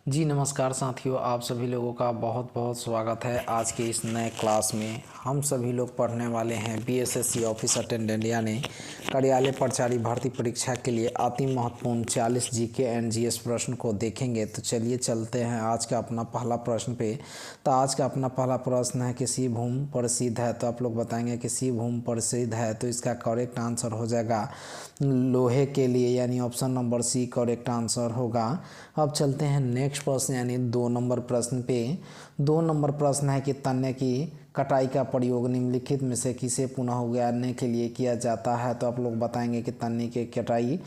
जी नमस्कार साथियों, आप सभी लोगों का बहुत बहुत स्वागत है। आज के इस नए क्लास में हम सभी लोग पढ़ने वाले हैं बीएसएससी ऑफिस अटेंडेंट यानी कार्यालय प्रचारी भर्ती परीक्षा के लिए अति महत्वपूर्ण 40 जीके एंड जीएस प्रश्न को देखेंगे। तो चलिए चलते हैं आज का अपना पहला प्रश्न पे। तो आज का अपना पहला प्रश्न है किसी भूमि प्रसिद्ध है। तो आप लोग बताएंगे किसी भूमि प्रसिद्ध है, तो इसका करेक्ट आंसर हो जाएगा लोहे के लिए, यानी option number C correct answer होगा। अब चलते हैं नेक्स्ट प्रश्न यानी 2 नंबर प्रश्न पे। 2 नंबर प्रश्न है कि तन्ने की कटाई का प्रयोग निम्नलिखित में से किसे पुनः उगाने के लिए किया जाता है। तो आप लोग बताएंगे कि तन्ने की कटाई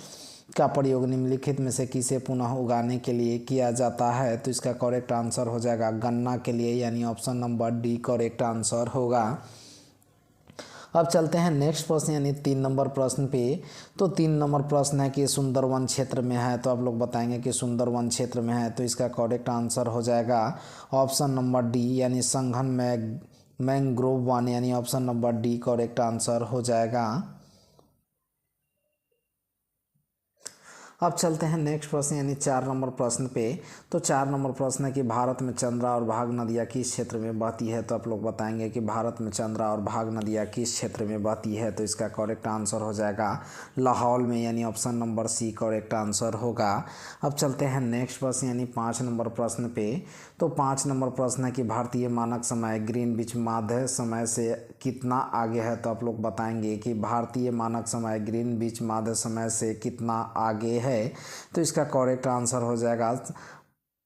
का प्रयोग निम्नलिखित में से किसे पुनः उगाने के लिए किया जाता है। तो इसका करेक्ट आंसर हो जाएगा गन्ना के लिए, यानी option number D correct answer होगा। अब चलते हैं नेक्स्ट प्रश्न यानी 3 नंबर प्रश्न पे। तो 3 नंबर प्रश्न है कि सुंदरवन क्षेत्र में है। तो आप लोग बताएंगे कि सुंदरवन क्षेत्र में है, तो इसका करेक्ट आंसर हो जाएगा ऑप्शन नंबर डी यानी संघन मैंग्रोव वन, यानी option number D correct answer हो जाएगा। अब चलते हैं नेक्स्ट प्रश्न यानी 4 नंबर प्रश्न पे। तो 4 नंबर प्रश्न है कि भारत में चंद्रा और भाग नदियाँ किस क्षेत्र में बहती है। तो आप लोग बताएंगे कि भारत में चंद्रा और भाग नदियाँ किस क्षेत्र में बहती है। तो इसका करेक्ट आंसर हो जाएगा लाहौल में, यानी option number C correct answer होगा। अब चलते हैं नेक्स्ट प्रश्न यानी 5 नंबर प्रश्न पे। तो 5 नंबर प्रश्न है कि भारतीय मानक समय ग्रीनविच माध्य समय से कितना आगे है। तो आप लोग बताएंगे कि भारतीय मानक समय ग्रीनविच माध्य समय से कितना आगे है। तो इसका करेक्ट आंसर हो जाएगा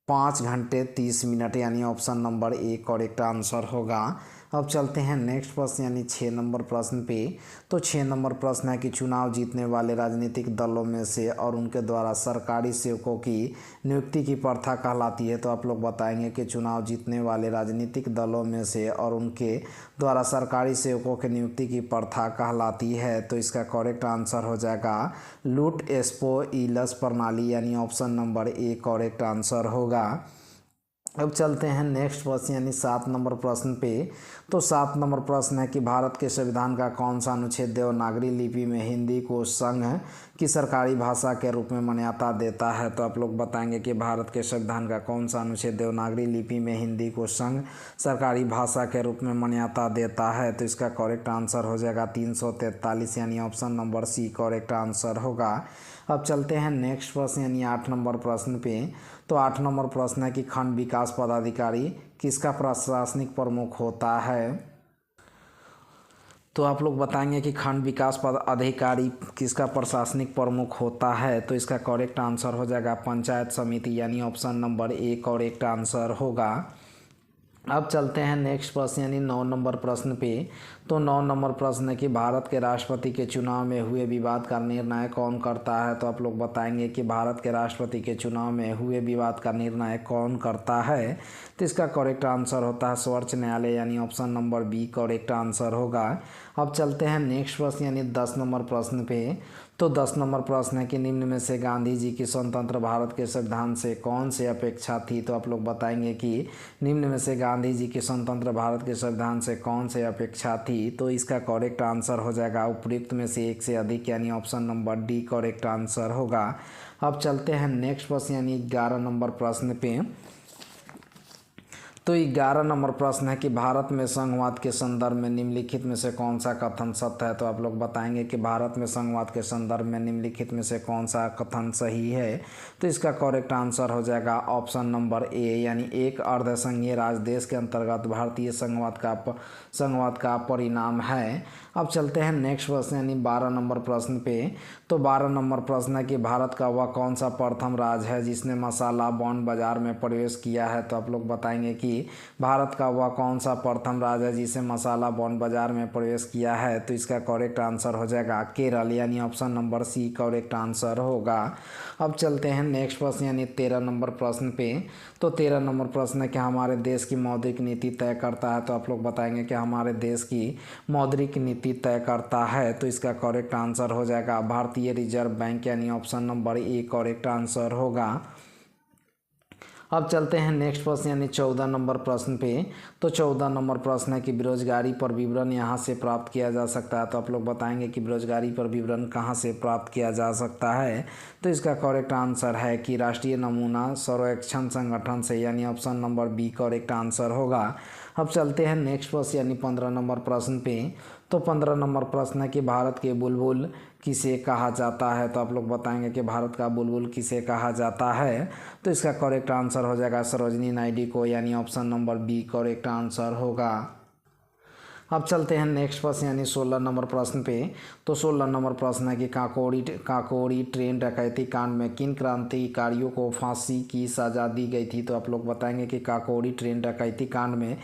5 घंटे 30 मिनट, यानी option number A correct answer होगा। अब चलते हैं नेक्स्ट प्रश्न यानी 6 नंबर प्रश्न पे। तो 6 नंबर प्रश्न है कि चुनाव जीतने वाले राजनीतिक दलों में से और उनके द्वारा सरकारी सेवकों की नियुक्ति की प्रथा कहलाती है। तो आप लोग बताएंगे कि चुनाव जीतने वाले राजनीतिक दलों में से और उनके द्वारा सरकारी सेवकों की नियुक्ति की प्रथा कहलाती है। तो इसका करेक्ट आंसर हो जाएगा लूट एस्पोइलस प्रणाली, यानी option number A correct answer होगा। अब चलते हैं नेक्स्ट प्रश्न यानी 7 नंबर प्रश्न पे। तो 7 नंबर प्रश्न है कि भारत के संविधान का कौन सा अनुच्छेद देवनागरी लिपि में हिंदी को संघ की सरकारी भाषा के रूप में मान्यता देता है। तो आप लोग बताएंगे कि भारत के संविधान का कौन सा अनुच्छेद देवनागरी लिपि में हिंदी को संघ सरकारी भाषा के रूप में मान्यता देता है। तो इसका करेक्ट आंसर हो जाएगा 343, यानी option number C correct answer होगा। अब चलते हैं नेक्स्ट प्रश्न यानी 8 नंबर प्रश्न पे। तो 8 नंबर प्रश्न है कि खंड विकास पदाधिकारी किसका प्रशासनिक प्रमुख होता है। तो आप लोग बताएंगे कि खंड विकास पदाधिकारी किसका प्रशासनिक प्रमुख होता है। तो इसका करेक्ट आंसर हो जाएगा पंचायत समिति, यानी option number A correct answer होगा। अब चलते हैं नेक्स्ट प्रश्न यानी 9 नंबर प्रश्न पे। तो 9 नंबर प्रश्न है कि भारत के राष्ट्रपति के चुनाव में हुए विवाद का निर्णय कौन करता है। तो आप लोग बताएंगे कि भारत के राष्ट्रपति के चुनाव में हुए विवाद का निर्णय कौन करता है। तो इसका करेक्ट आंसर होता है सर्वोच्च न्यायालय, यानी option number B correct answer होगा। अब चलते हैं नेक्स्ट प्रश्न यानी 10 नंबर प्रश्न पे। तो 10 नंबर प्रश्न है कि निम्न में से गांधी जी की स्वतंत्र भारत के संविधान से कौन सी अपेक्षा थी। तो आप लोग बताएंगे कि निम्न में से गांधी जी के स्वतंत्र भारत के संविधान से कौन सी अपेक्षा थी। तो इसका करेक्ट आंसर हो जाएगा उपयुक्त में से एक से अधिक, यानी option number D correct answer होगा। अब चलते हैं नेक्स्ट प्रश्न यानी 11 नंबर प्रश्न पे। तो 11 नंबर प्रश्न है कि भारत में संघवाद के संदर्भ में निम्नलिखित में से कौन सा कथन सत्य है। तो आप लोग बताएंगे कि भारत में संघवाद के संदर्भ में निम्नलिखित में से कौन सा कथन सही है। तो इसका करेक्ट आंसर हो जाएगा ऑप्शन नंबर ए, यानी एक अर्धसंघीय राज्य देश के अंतर्गत भारतीय संघवाद का परिणाम है। अब चलते हैं नेक्स्ट प्रश्न यानी 12 नंबर प्रश्न पे। तो 12 नंबर प्रश्न है कि भारत का वह कौन सा प्रथम राज्य है जिसने मसाला बॉन्ड बाजार में प्रवेश किया है। तो आप लोग बताएंगे कि भारत का वह कौन सा प्रथम राज्य है जिसे मसाला बॉन्ड बाजार में प्रवेश किया है। तो इसका करेक्ट आंसर हो जाएगा केरल, यानी option number C correct answer होगा। अब चलते हैं नेक्स्ट प्रश्न यानी 13 नंबर प्रश्न पे। तो 13 नंबर प्रश्न है कि हमारे देश की मौद्रिक नीति तय करता है। तो आप लोग बताएंगे कि हमारे देश की मौद्रिक नीति तय करता है। तो इसका करेक्ट आंसर हो जाएगा भारतीय रिजर्व बैंक, यानी option number A correct answer होगा। अब चलते हैं नेक्स्ट प्रश्न यानी 14 नंबर प्रश्न पे। तो 14 नंबर प्रश्न है कि बेरोजगारी पर विवरण यहाँ से प्राप्त किया जा सकता है। तो आप लोग बताएंगे कि बेरोजगारी पर विवरण कहाँ से प्राप्त किया जा सकता है। तो इसका करेक्ट आंसर है कि राष्ट्रीय नमूना सर्वेक्षण संगठन से, यानी option number B correct answer होगा। अब चलते हैं नेक्स्ट प्रश्न यानी 15 नंबर प्रश्न पे। तो 15 नंबर प्रश्न है कि भारत के बुलबुल किसे कहा जाता है। तो आप लोग बताएंगे कि भारत का बुलबुल किसे कहा जाता है। तो इसका करेक्ट आंसर हो जाएगा सरोजिनी नायडू को, यानी option number B correct answer होगा। अब चलते हैं नेक्स्ट प्रश्न यानी 16 नंबर प्रश्न पे। तो 16 नंबर प्रश्न है कि काकोरी ट्रेन डकैती कांड में किन क्रांतिकारियों को फांसी की सजा दी गई थी। तो आप लोग बताएंगे कि काकोरी ट्रेन डकैती कांड में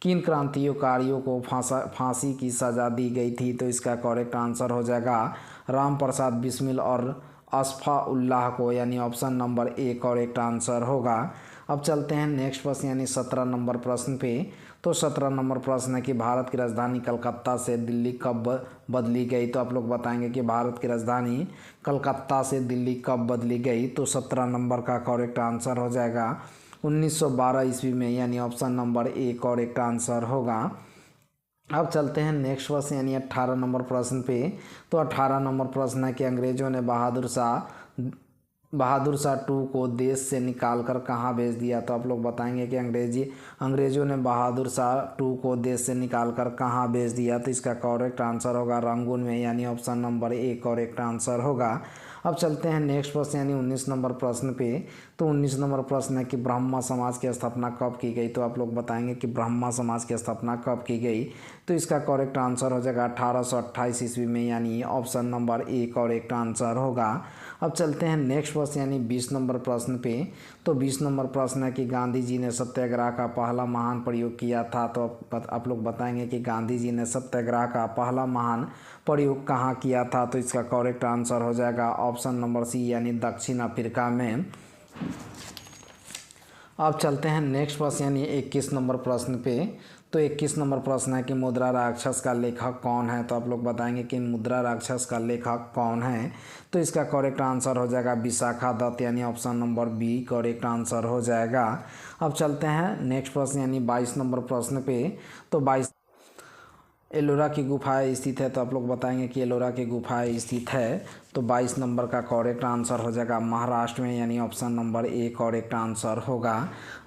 किन क्रांतिकारियों को फांसी की सज़ा दी गई थी। तो इसका करेक्ट आंसर हो जाएगा राम प्रसाद बिस्मिल और अशफा उल्लाह को, यानी option number A correct answer होगा। अब चलते हैं नेक्स्ट प्रश्न यानी 17 नंबर प्रश्न पे। तो 17 नंबर प्रश्न है कि भारत की राजधानी कलकत्ता से दिल्ली कब बदली गई। तो आप लोग बताएंगे कि भारत की राजधानी कलकत्ता से दिल्ली कब बदली गई। तो 17 नंबर का करेक्ट आंसर हो जाएगा 1912 ईस्वी में, यानी option number A correct answer होगा। अब चलते हैं नेक्स्ट प्रश्न यानी 18 नंबर प्रश्न पे। तो 18 नंबर प्रश्न है कि अंग्रेजों ने बहादुर शाह 2 को देश से निकालकर कहाँ भेज दिया। तो आप लोग बताएंगे कि अंग्रेजों ने बहादुर शाह 2 को देश से निकालकर कहाँ भेज दिया। तो इसका करेक्ट आंसर होगा रंगून में, यानी option number A correct answer होगा। अब चलते हैं नेक्स्ट प्रश्न यानी 19 नंबर प्रश्न पे। तो 19 नंबर प्रश्न है कि ब्राह्मण समाज की स्थापना कब की गई। तो आप लोग बताएंगे कि ब्राह्मण समाज की स्थापना कब की गई। तो इसका करेक्ट आंसर हो जाएगा 1828 ईस्वी में, यानी option number A correct answer होगा। अब चलते हैं नेक्स्ट प्रश्न यानी 20 नंबर प्रश्न पे। तो 20 नंबर प्रश्न है कि गांधी जी ने सत्याग्रह का पहला महान प्रयोग किया था। तो आप लोग बताएंगे कि गांधी जी ने सत्याग्रह का पहला महान प्रयोग कहाँ किया था। तो इसका करेक्ट आंसर हो जाएगा ऑप्शन नंबर सी, यानी दक्षिण अफ्रीका में। अब चलते हैं नेक्स्ट प्रश्न यानी 21 नंबर प्रश्न पे। तो 21 नंबर प्रश्न है कि मुद्रा राक्षस का लेखक कौन है। तो आप लोग बताएंगे कि मुद्रा राक्षस का लेखक कौन है। तो इसका करेक्ट आंसर हो जाएगा विशाखा दत्त, यानी option number B correct answer हो जाएगा। अब चलते हैं नेक्स्ट प्रश्न यानी 22 नंबर प्रश्न पे। तो 22 एलोरा की गुफाएं स्थित है। तो आप लोग बताएंगे कि एलोरा की गुफाएं स्थित है। तो 22 नंबर का करेक्ट आंसर हो जाएगा महाराष्ट्र में, यानी option number A correct answer होगा।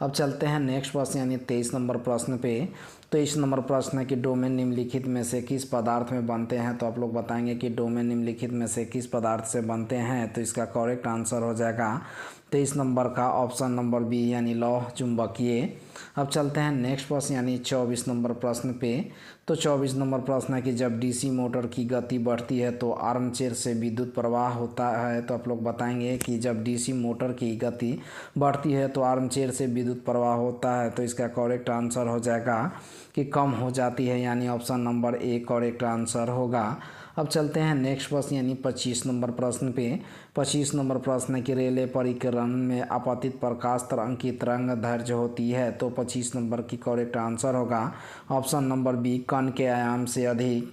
अब चलते हैं नेक्स्ट प्रश्न यानी 23 नंबर प्रश्न पे। तो इस नंबर प्रश्न है कि डोमेन निम्नलिखित में से किस पदार्थ में बनते हैं। तो आप लोग बताएंगे कि डोमेन निम्नलिखित में से किस पदार्थ से बनते हैं। तो इसका करेक्ट आंसर हो जाएगा 23 नंबर का ऑप्शन नंबर बी, यानी लौह चुंबकीय। अब चलते हैं नेक्स्ट प्रश्न यानी 24 नंबर प्रश्न पे। तो 24 नंबर प्रश्न है कि जब डीसी मोटर की गति बढ़ती है तो आर्मचेयर से विद्युत प्रवाह होता है। तो आप लोग बताएंगे कि जब डीसी मोटर की गति बढ़ती है तो आर्मचेयर से विद्युत प्रवाह होता है। तो इसका करेक्ट आंसर हो जाएगा कि कम हो जाती है, यानी option number A correct answer होगा। अब चलते हैं नेक्स्ट प्रश्न यानी 25 नंबर प्रश्न पे। 25 नंबर प्रश्न है कि रेले परिक्रमण में आपतित प्रकाश तरंग की तरंग दैर्ध्य होती है। तो 25 नंबर की करेक्ट आंसर होगा ऑप्शन नंबर बी कण के आयाम से अधिक।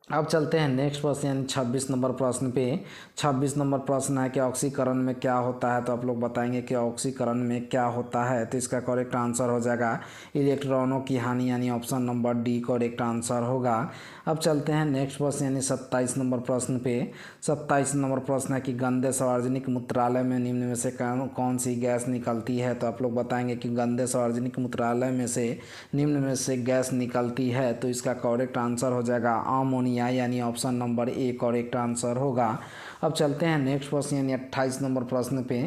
अब चलते हैं नेक्स्ट प्रश्न यानी 26 नंबर प्रश्न पे। 26 नंबर प्रश्न है कि ऑक्सीकरण में क्या होता है। तो आप लोग बताएंगे कि ऑक्सीकरण में क्या होता है। तो इसका करेक्ट आंसर हो जाएगा इलेक्ट्रॉनों की हानि, यानी option number D correct answer होगा। अब चलते हैं नेक्स्ट प्रश्न यानी 27 नंबर प्रश्न पे। 27 नंबर प्रश्न है कि गंदे सार्वजनिक मूत्रालय में निम्न में से कौन सी गैस निकलती है। तो आप लोग बताएंगे कि गंदे सार्वजनिक मूत्रालय में से निम्न में से गैस निकलती है। तो इसका करेक्ट आंसर हो जाएगा अमोनिया, यानी option number A correct answer होगा। अब चलते हैं नेक्स्ट प्रश्न यानी 28 नंबर प्रश्न पे।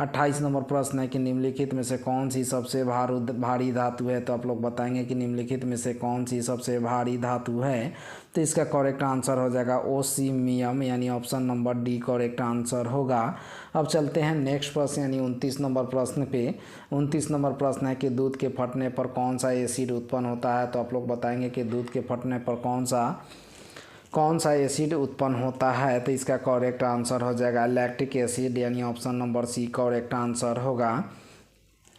28 नंबर प्रश्न है कि निम्नलिखित में से कौन सी सबसे भारी धातु है। तो आप लोग बताएंगे कि निम्नलिखित में से कौन सी सबसे भारी धातु है। तो इसका करेक्ट आंसर हो जाएगा ओसीमियम, यानी option number D correct answer होगा। अब चलते हैं नेक्स्ट प्रश्न यानी 29 नंबर प्रश्न पे। 29 नंबर प्रश्न है कि दूध के फटने पर कौन सा एसिड उत्पन्न होता है। तो आप लोग बताएंगे कि दूध के फटने पर कौन सा एसिड उत्पन्न होता है। तो इसका करेक्ट आंसर हो जाएगा लैक्टिक एसिड, यानी option number C correct answer होगा।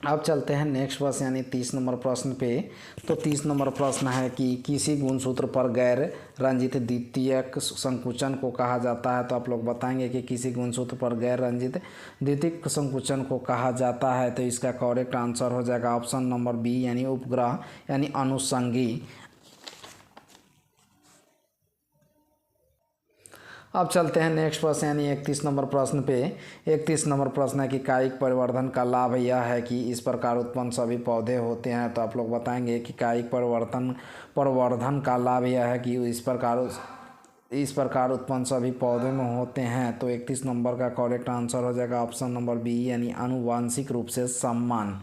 अब चलते हैं नेक्स्ट प्रश्न यानी 30 नंबर प्रश्न पे। तो 30 नंबर प्रश्न है कि किसी गुणसूत्र पर गैर रंजित द्वितीयक संकुचन को कहा जाता है। तो आप लोग बताएंगे कि किसी गुणसूत्र पर गैर रंजित द्वितीयक संकुचन को कहा जाता है। तो इसका करेक्ट आंसर हो जाएगा ऑप्शन नंबर बी यानी उपग्रह यानी अनुषंगी। अब चलते हैं नेक्स्ट प्रश्न यानी 31 नंबर प्रश्न पे। 31 नंबर प्रश्न है कि कायिक परिवर्धन का लाभ यह है कि इस प्रकार उत्पन्न सभी पौधे होते हैं। तो आप लोग बताएंगे कि कायिक परिवर्धन का लाभ यह है कि इस प्रकार उत्पन्न सभी पौधे में होते हैं। तो 31 नंबर का करेक्ट आंसर हो जाएगा ऑप्शन नंबर बी यानी आनुवांशिक रूप से समान।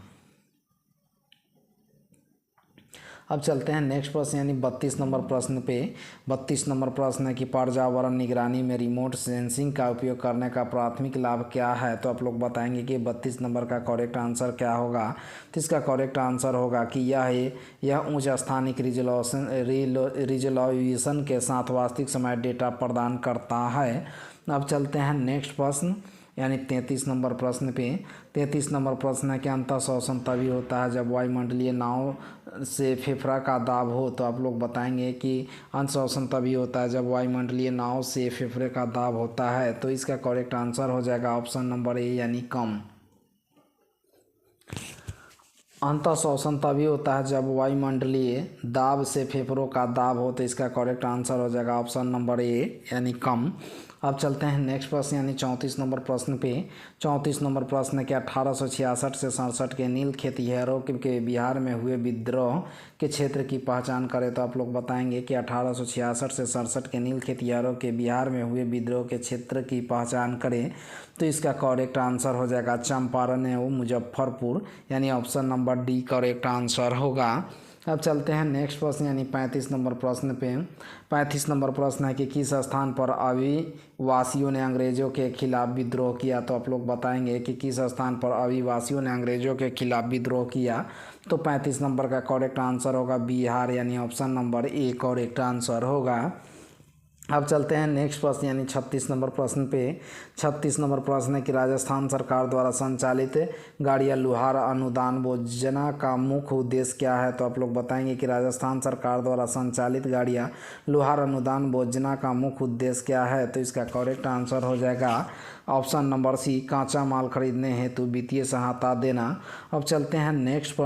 अब चलते हैं नेक्स्ट प्रश्न यानी 32 नंबर प्रश्न पे। 32 नंबर प्रश्न है कि पर्यावरण निगरानी में रिमोट सेंसिंग का उपयोग करने का प्राथमिक लाभ क्या है। तो आप लोग बताएंगे कि 32 नंबर का करेक्ट आंसर क्या होगा। तो इसका करेक्ट आंसर होगा कि यह उच्च स्थानिक रिजोल्यूशन के साथ वास्तविक समय डेटा प्रदान करता है। अब चलते हैं नेक्स्ट प्रश्न यानी 33 नंबर प्रश्न पे। 33 नंबर प्रश्न है कि अंतः शोषण तभी होता है जब वायुमंडलीय नाव से फेफड़ा का दाब हो। तो आप लोग बताएंगे कि अंतः शोषण तभी होता है जब वायुमंडलीय नाव से फेफड़े का दाब होता है। तो इसका करेक्ट आंसर हो जाएगा ऑप्शन नंबर ए यानी कम। अंतः शोषण तभी होता है जब वायुमंडलीय दाब से फेफड़ों का दाब हो। तो इसका करेक्ट आंसर हो जाएगा ऑप्शन नंबर ए यानी कम। अब चलते हैं नेक्स्ट प्रश्न यानी 34 नंबर प्रश्न पे। 34 नंबर प्रश्न के 1866 से 67 के नील खेतिहरों के बिहार में हुए विद्रोह के क्षेत्र की पहचान करें। तो आप लोग बताएंगे कि 1866 से 67 के नील खेतिहरों के बिहार में हुए विद्रोह के क्षेत्र की पहचान करें। तो इसका करेक्ट आंसर हो जाएगा चंपारण एवं मुजफ्फरपुर यानी option number D correct answer होगा। अब चलते हैं नेक्स्ट प्रश्न यानी 35 नंबर प्रश्न पे। 35 नंबर प्रश्न है कि किस स्थान पर आदिवासियों ने अंग्रेजों के खिलाफ विद्रोह किया। तो आप लोग बताएंगे कि किस स्थान पर आदिवासियों ने अंग्रेजों के खिलाफ विद्रोह किया। तो 35 नंबर का करेक्ट आंसर होगा बिहार यानी option number A correct answer होगा। अब चलते हैं नेक्स्ट प्रश्न यानी 36 नंबर प्रश्न पे। 36 नंबर प्रश्न है कि राजस्थान सरकार द्वारा संचालित गाड़ियाँ लुहार अनुदान योजना का मुख्य उद्देश्य क्या है। तो आप लोग बताएंगे कि राजस्थान सरकार द्वारा संचालित गाड़ियाँ लुहार अनुदान योजना का मुख्य उद्देश्य क्या है। तो इसका करेक्ट आंसर हो जाएगा ऑप्शन नंबर सी कांचा माल खरीदने हेतु वित्तीय सहायता देना। अब चलते हैं नेक्स्ट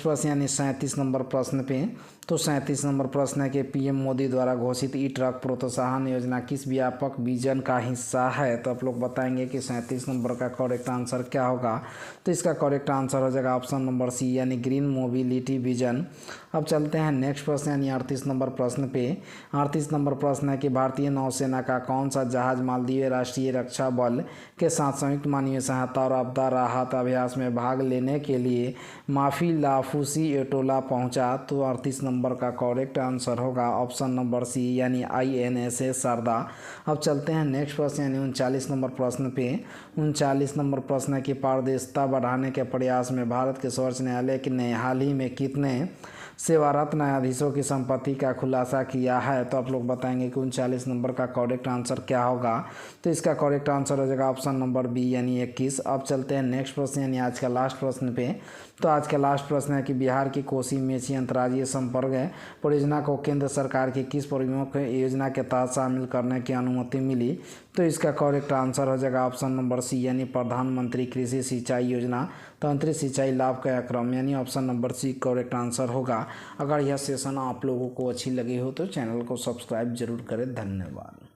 प्रश्न यानी 37 नंबर प्रश्न पे। तो 37 नंबर प्रश्न है कि पीएम मोदी द्वारा घोषित ई ट्रक प्रोत्साहन योजना किस व्यापक विजन का हिस्सा है। तो आप लोग बताएंगे कि 37 नंबर का करेक्ट आंसर क्या होगा। तो इसका करेक्ट आंसर हो जाएगा ऑप्शन नंबर सी यानी ग्रीन मोबिलिटी विजन। अब चलते हैं नेक्स्ट प्रश्न यानी 38 नंबर प्रश्न पे। 38 नंबर प्रश्न है कि भारतीय नौसेना का कौन सा जहाज मालदीव राष्ट्रीय रक्षा बल के साथ संयुक्त मानवीय सहायता और आपदा राहत अभ्यास में भाग लेने के लिए माफी लाफूसी एटोला पहुंचा। तो 38 नंबर का करेक्ट आंसर होगा ऑप्शन नंबर सी यानी INSS शारदा। अब चलते हैं नेक्स्ट प्रश्न यानी 39 नंबर प्रश्न पे। 39 नंबर प्रश्न है कि पारदर्शिता बढ़ाने के प्रयास में भारत के सर्वोच्च न्यायालय ने हाल ही में कितने सेवारत न्यायाधीशों की संपत्ति का खुलासा किया है। तो आप लोग बताएंगे कि 39 नंबर का करेक्ट आंसर क्या होगा। तो इसका करेक्ट आंसर हो जाएगा ऑप्शन नंबर बी यानी 21। अब चलते हैं नेक्स्ट प्रश्न यानी आज का लास्ट प्रश्न पे। तो आज का लास्ट प्रश्न है कि बिहार की कोसी मेची अंतर्राज्यीय संपर्क परियोजना को केंद्र सरकार की किस प्रमुख योजना के तहत शामिल करने की अनुमति मिली। तो इसका करेक्ट आंसर हो जाएगा ऑप्शन नंबर सी यानी प्रधानमंत्री कृषि सिंचाई योजना तंत्रित सिंचाई लाभ का क्रम यानी option number C correct answer होगा। अगर यह सेशन आप लोगों को अच्छी लगी हो तो चैनल को सब्सक्राइब जरूर करें। धन्यवाद।